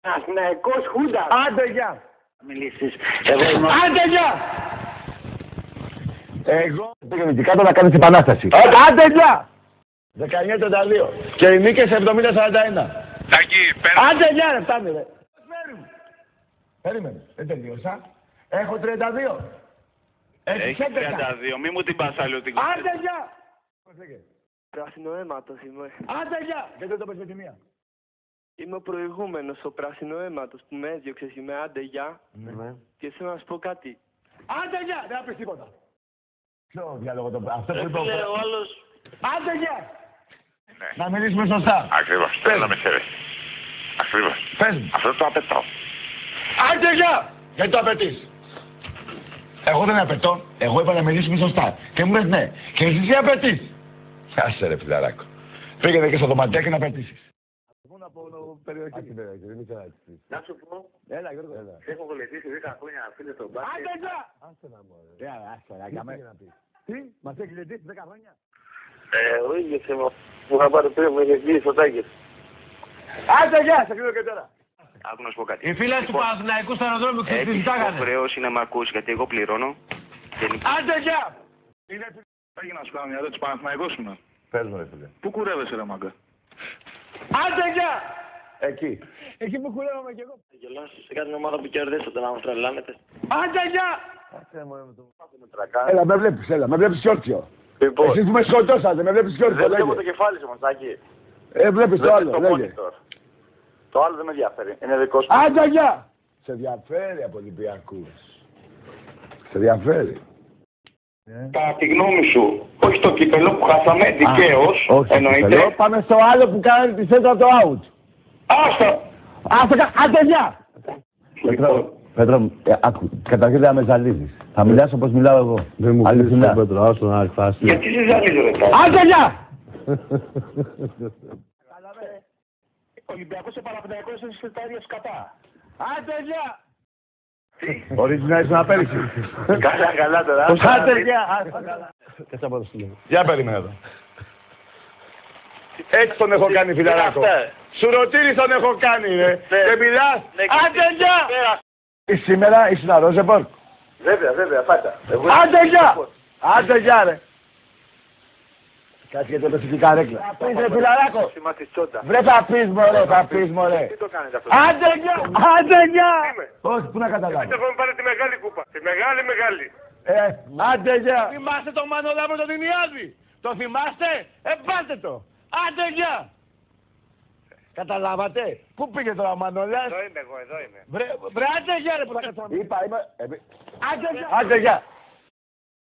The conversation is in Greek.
Παναθηναϊκός Χούντα. Άντε γεια. Μιλήσεις. Εγώ είμαι... Άντε γεια. Εγώ πήγαινε εκεί κάτω να κάνεις επανάσταση. Άντε γεια. 19-32. Και οι νίκες 70-41. Τάκη, πέρα. Άντε γεια ρε, φτάνει ρε. Περίμενε, δεν τελείωσα. Έχω 32. Έχει 32, μη μου την πας άλλο την Άντε γεια. Πράσινο αίματος είμαι. Άντε γεια. Γιατί δεν το πες με τη μία. Είμαι ο προηγούμενος, ο πράσινο αίματος που με έδιωξες. Είμαι άντε γεια. Ναι. Και θέλω να σου πω κάτι. Άντε γεια. Δεν θα πεις τίποτα. Ποιο διάλογο το αυτό που είπε ο άλλος... Άντε γεια. Ναι. Να μιλήσουμε σωστά. Ακριβώς, θέλω να με ξέρεις. Ακριβώς. Πες μου. Αυτό το απαιτώ. Άντε γεια. Γιατί το απαιτείς. Εγώ δεν απαιτώ. Εγώ είπα να μιλήσουμε σωστά. Και μου λες ναι. Και εσύ τι απαιτείς. Άσε ρε φιλαράκο. Πήγαινε και στο δωματιάκι να απαιτήσεις. Μόνο από περιοχή. Δεν ήθελα να τις. Να σου πω, Έλα Γιώργο. έχω βοηθήσει 10 χρόνια φίλε στον μπάσκετ. Άντε γεια. Άσε να μου. Άσε να τι, μας έχει λετήσει 10 χρόνια. Ο ίδιος είμαι που θα πάρει πριν, μου είχε κλείσει ο Τάκης. Άντε γεια, σε κλείνω και τώρα. Άκου να σου πω κάτι. Οι φίλοι του Παναθηναϊκού στο αεροδρόμιο Έχεις ξεζητάγανε. υποχρέωση να μ' ακούσει γιατί εγώ πληρώνω. Άντε γεια. Έχει να σου κάνω μια ερώτηση, Παναθηναϊκός είμαι. Πες μου ρε φίλε. Πού κουρεύεσαι ρε μάγκα. Άντε γεια. Εκεί. Εκεί που κουρεύομαι κι εγώ. Γελάσου σε κάτι ομάδα που κερδίσατε να μας τρελάνετε. Άντε γεια. Έλα με βλέπεις, με βλέπεις κι όρθιο. Λοιπόν, Εσείς που με σκοτώσατε, με βλέπεις κι όρθιο. δεν βλέπω το κεφάλι σου, Μαστάκη. Βλέπεις το άλλο, λέγε. Το άλλο δεν με ενδιαφέρει. Είναι δικό σου. Άντε γεια. Σε ενδιαφέρει από Ολυμπιακούς. Σε ενδιαφέρει. Κατά τη γνώμη σου, όχι το κύπελο που χάσαμε, δικαίως, εννοείται. Πάμε στο άλλο που κάνει τη σέντρα το out. Άστα! Άντε γεια. Πέτρο, άκου, καταρχήν δεν με ζαλίζεις. Θα μιλάς όπως μιλάω εγώ. Δεν μου πεις τον Πέτρο, άσο να εκφράσει. Γιατί σε ζαλίζω ρε τα. Άντε γεια. Ο Ολυμπιακός και ο Παναθηναϊκός είναι τα ίδια σκατά. Άντε γεια. Μπορείς να είσαι να πέρυσι. Καλά τώρα. Άντε γεια. Κάτσε από το στήλο. Για περίμενε εδώ. Έτσι τον έχω κάνει φιλαράκο. Σουρωτήρης τον έχω κάνει ρε. Και μιλάς. Άντε γεια. Σήμερα ήσουν Ρόζεμπορκ. Βέβαια, φάτα. Άντε γεια. Άντε γεια ρε. Κάτσε γιατί έπεσε και η καρέκλα. Θα πεις ρε φιλαράκο. Βρε θα πεις μωρέ, θα πεις μωρέ. Τι το κάνετε αυτό. Άντε γεια. Άντε γεια. Όχι, πού να καταλάβω. Εγώ με πάρει τη μεγάλη κούπα. Τη μεγάλη. Άντε γεια. Θυμάστε τον Μανολάβρο τον Ινιάδη. Το θυμάστε. Πάτε το. Άντε γεια. Καταλάβατε. Πού πήγε τώρα ο Μανολάς. Εδώ είμαι. Βρε άντε γεια ρε που θα κάτσαμε. Είπα, άντε γεια.